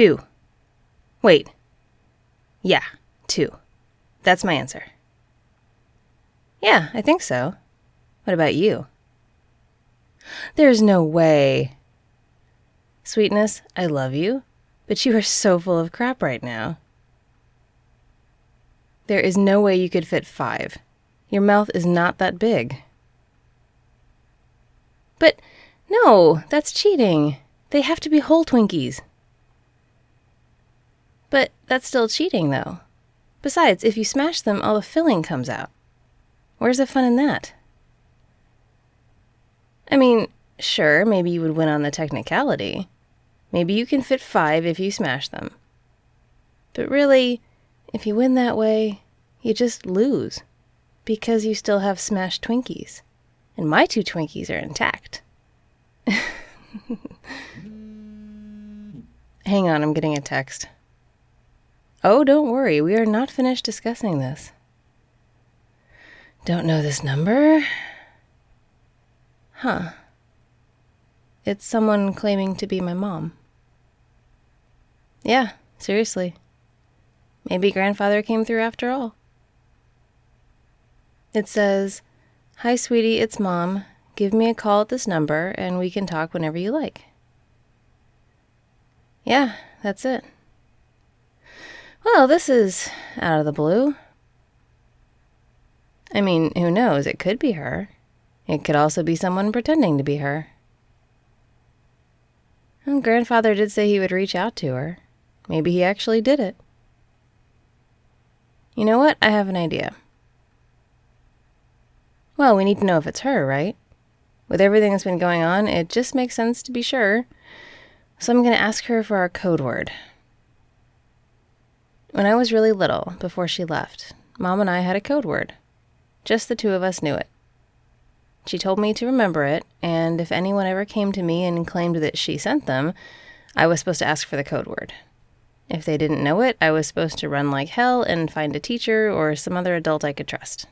2. Wait. Yeah, 2. That's my answer. Yeah, I think so. What about you? There's no way. Sweetness, I love you, but you are so full of crap right now. There is no way you could fit 5. Your mouth is not that big. But no, that's cheating. They have to be whole Twinkies. But that's still cheating, though. Besides, if you smash them, all the filling comes out. Where's the fun in that? I mean, sure, maybe you would win on the technicality. Maybe you can fit 5 if you smash them. But really, if you win that way, you just lose. Because you still have smashed Twinkies. And my 2 Twinkies are intact. Hang on, I'm getting a text. Oh, don't worry, we are not finished discussing this. Don't know this number? Huh. It's someone claiming to be my mom. Yeah, seriously. Maybe grandfather came through after all. It says, "Hi, sweetie, it's Mom. Give me a call at this number and we can talk whenever you like." Yeah, that's it. Well, this is out of the blue. I mean, who knows? It could be her. It could also be someone pretending to be her. Well, grandfather did say he would reach out to her. Maybe he actually did it. You know what? I have an idea. Well, we need to know if it's her, right? With everything that's been going on, it just makes sense to be sure. So I'm going to ask her for our code word. When I was really little, before she left, Mom and I had a code word. Just the 2 of us knew it. She told me to remember it, and if anyone ever came to me and claimed that she sent them, I was supposed to ask for the code word. If they didn't know it, I was supposed to run like hell and find a teacher or some other adult I could trust.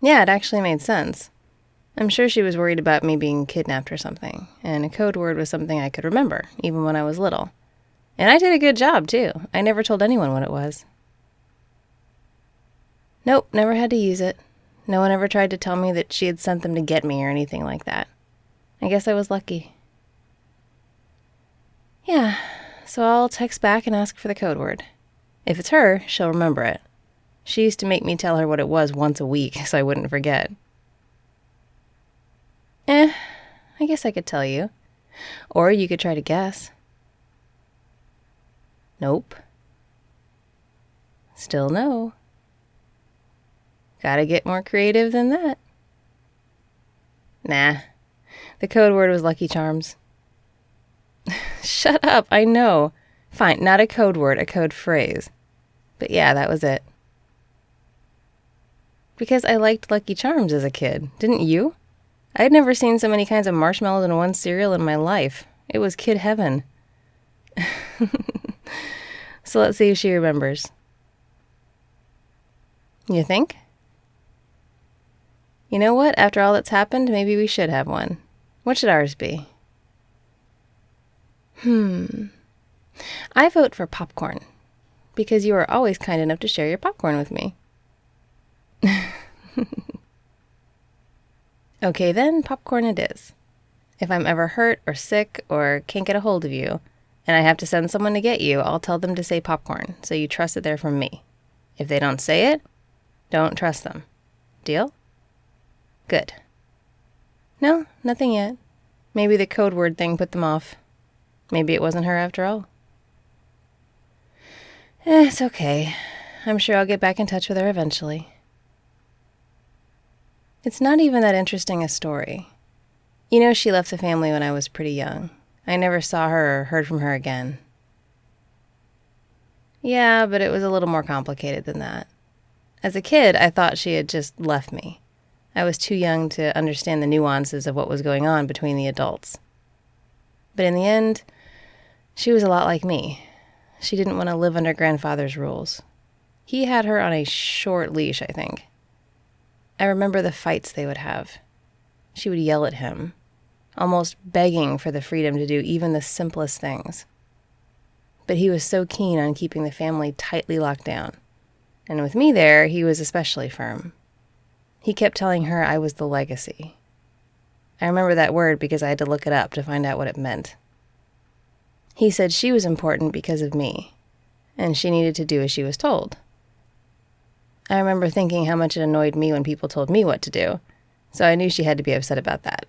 Yeah, it actually made sense. I'm sure she was worried about me being kidnapped or something, and a code word was something I could remember, even when I was little. And I did a good job, too. I never told anyone what it was. Nope, never had to use it. No one ever tried to tell me that she had sent them to get me or anything like that. I guess I was lucky. Yeah, so I'll text back and ask for the code word. If it's her, she'll remember it. She used to make me tell her what it was once a week so I wouldn't forget. I guess I could tell you. Or you could try to guess. Nope. Still no. Gotta get more creative than that. Nah. The code word was Lucky Charms. Shut up, I know. Fine, not a code word, a code phrase. But yeah, that was it. Because I liked Lucky Charms as a kid, didn't you? I had never seen so many kinds of marshmallows in one cereal in my life. It was kid heaven. So let's see if she remembers. You think? You know what? After all that's happened, maybe we should have one. What should ours be? I vote for popcorn. Because you are always kind enough to share your popcorn with me. Okay then, popcorn it is. If I'm ever hurt or sick or can't get a hold of you, and I have to send someone to get you, I'll tell them to say popcorn, so you trust that they're from me. If they don't say it, don't trust them. Deal? Good. No, nothing yet. Maybe the code word thing put them off. Maybe it wasn't her after all. It's okay. I'm sure I'll get back in touch with her eventually. It's not even that interesting a story. You know, she left the family when I was pretty young. I never saw her or heard from her again. Yeah, but it was a little more complicated than that. As a kid, I thought she had just left me. I was too young to understand the nuances of what was going on between the adults. But in the end, she was a lot like me. She didn't want to live under grandfather's rules. He had her on a short leash, I think. I remember the fights they would have. She would yell at him. almost begging for the freedom to do even the simplest things. But he was so keen on keeping the family tightly locked down. And with me there, he was especially firm. He kept telling her I was the legacy. I remember that word because I had to look it up to find out what it meant. He said she was important because of me, and she needed to do as she was told. I remember thinking how much it annoyed me when people told me what to do, so I knew she had to be upset about that.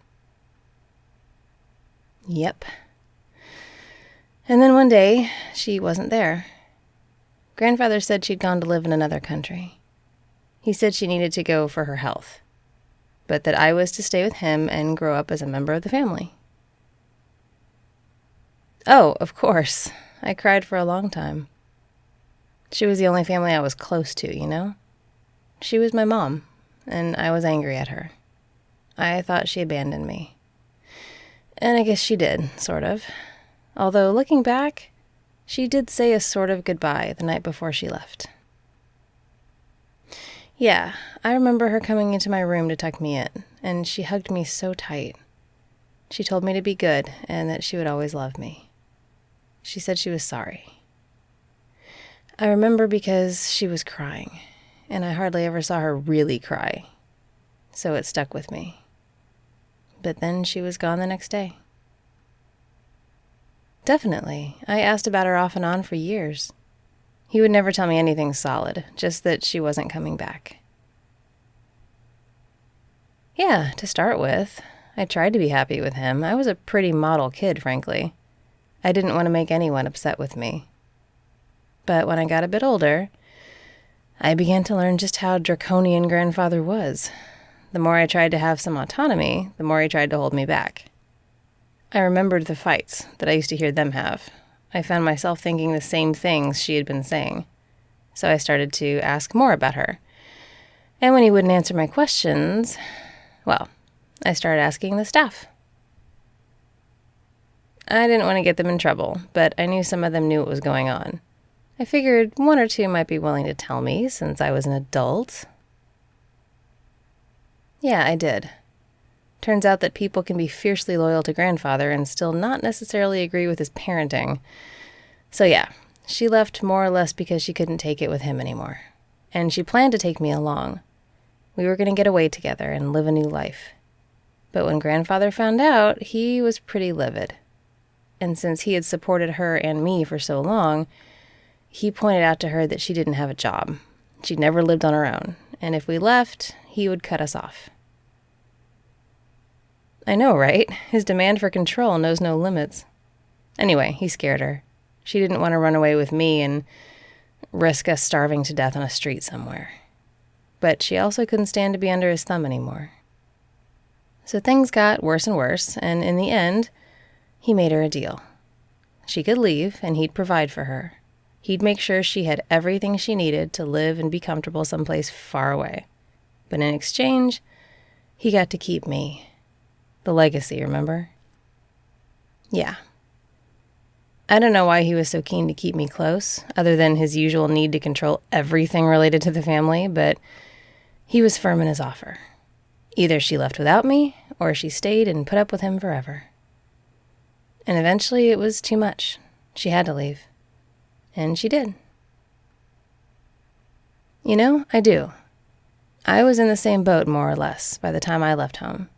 Yep. And then one day, she wasn't there. Grandfather said she'd gone to live in another country. He said she needed to go for her health, but that I was to stay with him and grow up as a member of the family. Oh, of course. I cried for a long time. She was the only family I was close to, you know? She was my mom, and I was angry at her. I thought she abandoned me. And I guess she did, sort of. Although, looking back, she did say a sort of goodbye the night before she left. Yeah, I remember her coming into my room to tuck me in, and she hugged me so tight. She told me to be good and that she would always love me. She said she was sorry. I remember because she was crying, and I hardly ever saw her really cry, so it stuck with me. But then she was gone the next day. Definitely. I asked about her off and on for years. He would never tell me anything solid, just that she wasn't coming back. Yeah, to start with, I tried to be happy with him. I was a pretty model kid, frankly. I didn't want to make anyone upset with me. But when I got a bit older, I began to learn just how draconian Grandfather was. The more I tried to have some autonomy, the more he tried to hold me back. I remembered the fights that I used to hear them have. I found myself thinking the same things she had been saying. So I started to ask more about her. And when he wouldn't answer my questions, well, I started asking the staff. I didn't want to get them in trouble, but I knew some of them knew what was going on. I figured one or two might be willing to tell me since I was an adult. Yeah, I did. Turns out that people can be fiercely loyal to Grandfather and still not necessarily agree with his parenting. So yeah, she left more or less because she couldn't take it with him anymore. And she planned to take me along. We were going to get away together and live a new life. But when Grandfather found out, he was pretty livid. And since he had supported her and me for so long, he pointed out to her that she didn't have a job. She'd never lived on her own. And if we left, he would cut us off. I know, right? His demand for control knows no limits. Anyway, he scared her. She didn't want to run away with me and risk us starving to death on a street somewhere. But she also couldn't stand to be under his thumb anymore. So things got worse and worse, and in the end, he made her a deal. She could leave, and he'd provide for her. He'd make sure she had everything she needed to live and be comfortable someplace far away. But in exchange, he got to keep me. The legacy, remember? Yeah. I don't know why he was so keen to keep me close, other than his usual need to control everything related to the family, but he was firm in his offer. Either she left without me, or she stayed and put up with him forever. And eventually it was too much. She had to leave. And she did. You know, I do. I was in the same boat, more or less, by the time I left home.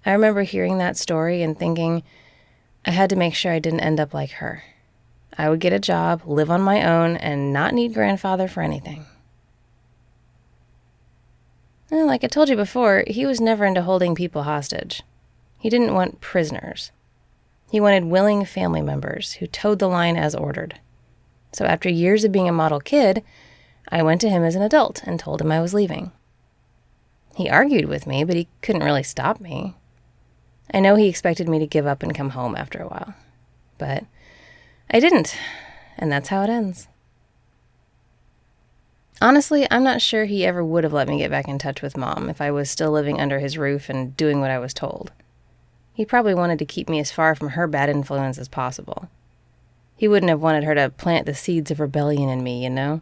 I remember hearing that story and thinking I had to make sure I didn't end up like her. I would get a job, live on my own, and not need Grandfather for anything. And like I told you before, he was never into holding people hostage. He didn't want prisoners. He wanted willing family members who towed the line as ordered. So after years of being a model kid, I went to him as an adult and told him I was leaving. He argued with me, but he couldn't really stop me. I know he expected me to give up and come home after a while, but I didn't, and that's how it ends. Honestly, I'm not sure he ever would have let me get back in touch with Mom if I was still living under his roof and doing what I was told. He probably wanted to keep me as far from her bad influence as possible. He wouldn't have wanted her to plant the seeds of rebellion in me, you know?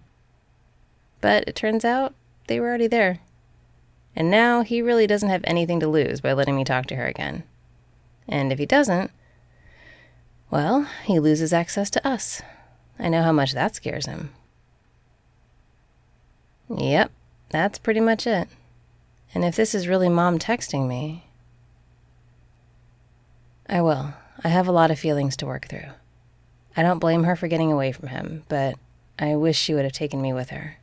But it turns out they were already there. And now he really doesn't have anything to lose by letting me talk to her again. And if he doesn't, well, he loses access to us. I know how much that scares him. Yep, that's pretty much it. And if this is really Mom texting me, I will. I have a lot of feelings to work through. I don't blame her for getting away from him, but I wish she would have taken me with her.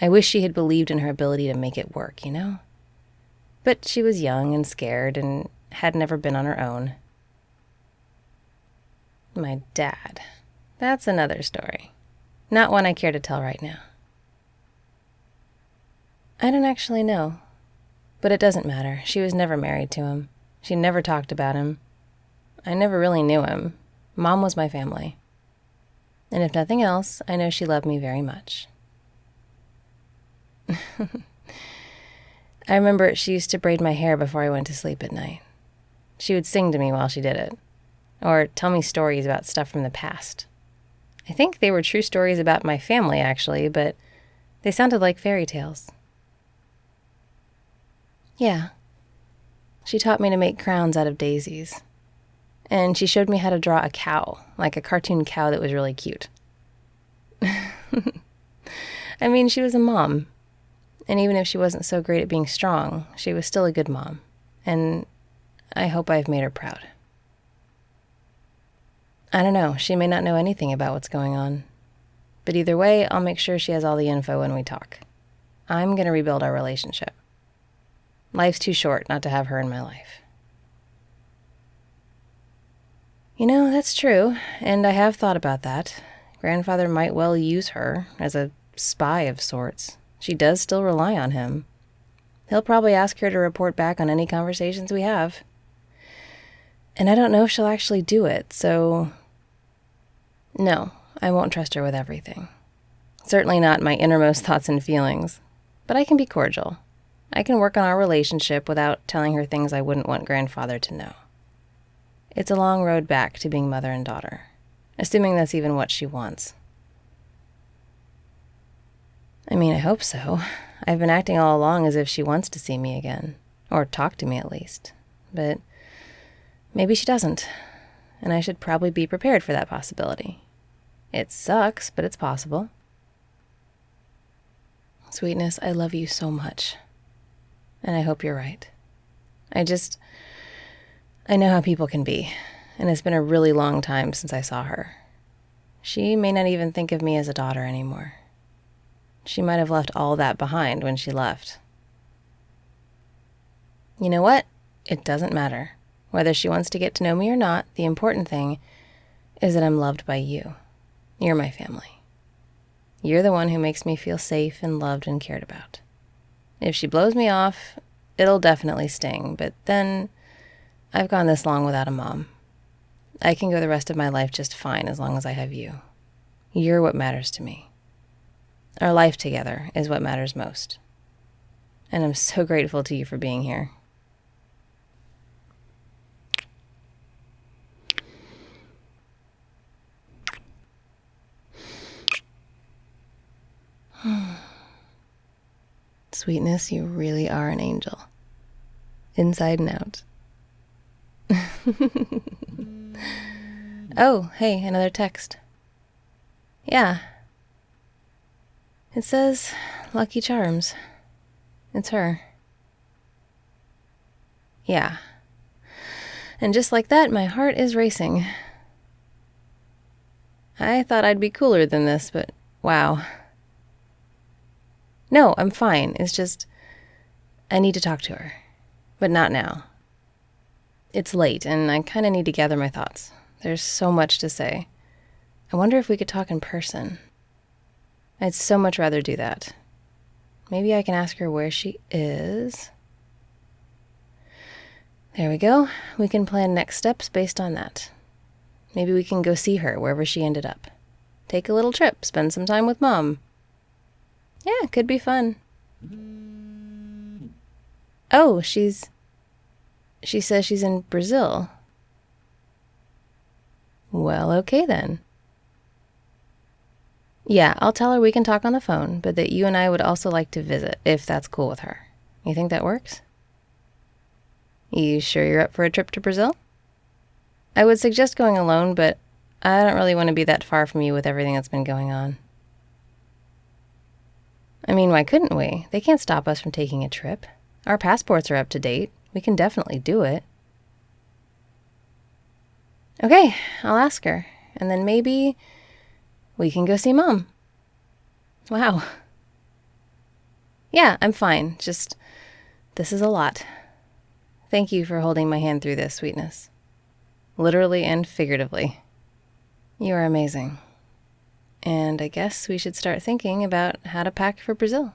I wish she had believed in her ability to make it work, you know? But she was young and scared and had never been on her own. My dad. That's another story. Not one I care to tell right now. I don't actually know. But it doesn't matter. She was never married to him. She never talked about him. I never really knew him. Mom was my family. And if nothing else, I know she loved me very much. I remember she used to braid my hair before I went to sleep at night. She would sing to me while she did it, or tell me stories about stuff from the past. I think they were true stories about my family, actually, but they sounded like fairy tales. Yeah. She taught me to make crowns out of daisies. And she showed me how to draw a cow, like a cartoon cow that was really cute. I mean, she was a mom. And even if she wasn't so great at being strong, she was still a good mom. And I hope I've made her proud. I don't know, she may not know anything about what's going on. But either way, I'll make sure she has all the info when we talk. I'm going to rebuild our relationship. Life's too short not to have her in my life. You know, that's true, and I have thought about that. Grandfather might well use her as a spy of sorts. She does still rely on him. He'll probably ask her to report back on any conversations we have. And I don't know if she'll actually do it, so... No, I won't trust her with everything. Certainly not my innermost thoughts and feelings. But I can be cordial. I can work on our relationship without telling her things I wouldn't want Grandfather to know. It's a long road back to being mother and daughter, assuming that's even what she wants. I mean, I hope so. I've been acting all along as if she wants to see me again, or talk to me at least. But maybe she doesn't, and I should probably be prepared for that possibility. It sucks, but it's possible. Sweetness, I love you so much, and I hope you're right. I know how people can be, and it's been a really long time since I saw her. She may not even think of me as a daughter anymore. She might have left all that behind when she left. You know what? It doesn't matter. Whether she wants to get to know me or not, the important thing is that I'm loved by you. You're my family. You're the one who makes me feel safe and loved and cared about. If she blows me off, it'll definitely sting, but then I've gone this long without a mom. I can go the rest of my life just fine as long as I have you. You're what matters to me. Our life together is what matters most. And I'm so grateful to you for being here. Sweetness, you really are an angel. Inside and out. Oh, hey, another text. Yeah. It says, Lucky Charms. It's her. Yeah. And just like that, my heart is racing. I thought I'd be cooler than this, but wow. No, I'm fine. It's just, I need to talk to her. But not now. It's late, and I kind of need to gather my thoughts. There's so much to say. I wonder if we could talk in person. I'd so much rather do that. Maybe I can ask her where she is. There we go. We can plan next steps based on that. Maybe we can go see her wherever she ended up. Take a little trip, spend some time with Mom. Yeah, could be fun. Oh, she says she's in Brazil. Well, okay then. Yeah, I'll tell her we can talk on the phone, but that you and I would also like to visit, if that's cool with her. You think that works? You sure you're up for a trip to Brazil? I would suggest going alone, but I don't really want to be that far from you with everything that's been going on. I mean, why couldn't we? They can't stop us from taking a trip. Our passports are up to date. We can definitely do it. Okay, I'll ask her. And then maybe we can go see Mom. Wow. Yeah, I'm fine. Just, this is a lot. Thank you for holding my hand through this, sweetness. Literally and figuratively. You are amazing. And I guess we should start thinking about how to pack for Brazil.